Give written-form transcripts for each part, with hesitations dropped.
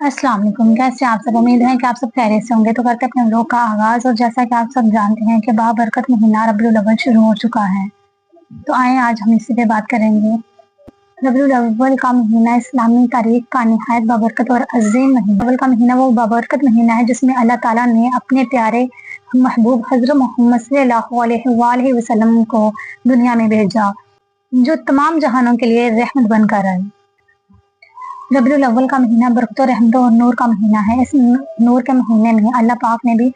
अस्सलाम वालेकुम। कैसे आप सब? उम्मीद है कि आप सब खैरियत से होंगे। तो करते हैं अपने व्लॉग का आगाज। और जैसा कि आप सब जानते हैं कि बाबरकत महीना रबीउल अव्वल शुरू हो चुका है, तो आए आज हम इसी पे बात करेंगे। रबीउल अव्वल का महीना इस्लामी तारीख का निहायत बाबरकत और अजीम महीना। अव्वल का महीना वो बाबरकत महीना है जिसमें अल्लाह ताला ने अपने प्यारे महबूब हजरत मोहम्मद सल्लल्लाहु अलैहि वसल्लम को दुनिया में भेजा, जो तमाम जहानों के लिए रहमत बनकर आए। रबीउल अव्वल का महीना बरकत और रहमत और नूर का महीना है। इस नूर के महीने में अल्लाह पाक ने भी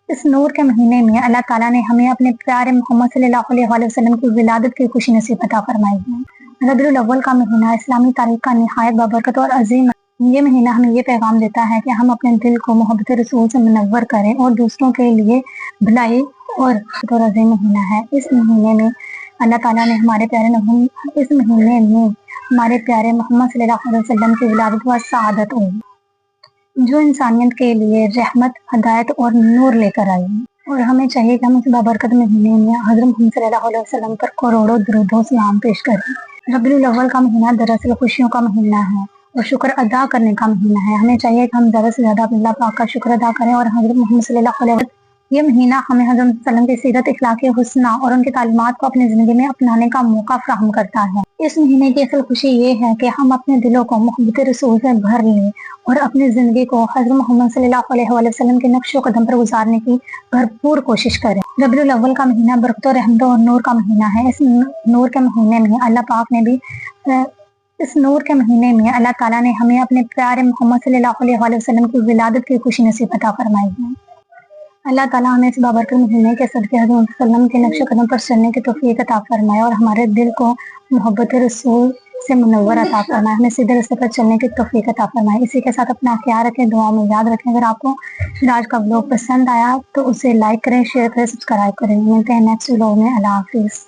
इस नूर के महीने में अल्लाह ताला ने हमें अपने प्यारे मोहम्मद सल्लल्लाहु अलैहि वसल्लम की विलादत की खुशी नसीब अता फरमाई है। रबीउल अव्वल का महीना इस्लामी तारीख का निहायत बाबरकत और अजीम। ये महीना हमें ये पैगाम देता है कि हम अपने दिल को मोहब्बत रसूल से मुनव्वर करें और दूसरों के लिए भलाई और अजीम महीना है। इस महीने में अल्लाह ताला ने हमारे प्यारे मोहम्मद सल्लल्लाहु अलैहि वसल्लम की विलादत व सआदत हुई, जो इंसानियत के लिए रहमत, हदायत और नूर लेकर आई। और हमें चाहिए कि हम इस बाबरकत महीने में हज़रत मोहम्मद सल्लल्लाहु अलैहि वसल्लम पर करोड़ों दुरूद व सलाम पेश करें। रबीउल अव्वल का महीना दरअसल खुशियों का महीना है और शुक्र अदा करने का महीना है। हमें चाहिए कि हम ज़्यादा से ज़्यादा अल्लाह पाक का शुक्र अदा करें और हज़रत मोहम्मद सल्लल्लाहु अलैहि वसल्लम। ये महीना हमें हज़रत सल्लम की सीरत, इखलाक, हुस्ना और उनकी तालीमात को अपनी जिंदगी में अपनाने का मौका फराहम करता है। इस महीने की असल खुशी ये है कि हम अपने दिलों को मोहब्बत रसूल से भर लें और अपनी जिंदगी को हज़रत मोहम्मद सल्लल्लाहु अलैहि वसल्लम के नक्शो कदम पर गुजारने की भरपूर कोशिश करें। रबीउल अव्वल का महीना बरकत और रहमत और नूर का महीना है। इस नूर के महीने में अल्लाह पाक ने भी इस नूर के महीने में अल्लाह ताला ने हमें अपने प्यारे मोहम्मद सल्लल्लाहु अलैहि वसल्लम की विलादत की खुशी नसीब अता फरमाई है। अल्लाह ताला हमें इस बाबरकत महीने के सदके हज़रत सल्लम के नक्शे कदम पर चलने की तौफीक अता फरमाए और हमारे दिल को मोहब्बत रसूल से मुनव्वर अता फरमाए, हमें सीधे रास्ते पर चलने की तौफीक अता फरमाए। इसी के साथ अपना ख्याल रखें, दुआ में याद रखें। अगर आपको आज का व्लॉग पसंद आया तो उसे लाइक करें, शेयर करें, सब्सक्राइब करें। मिलते हैं नेक्स्ट व्लॉग में। अल्लाह हाफिज़।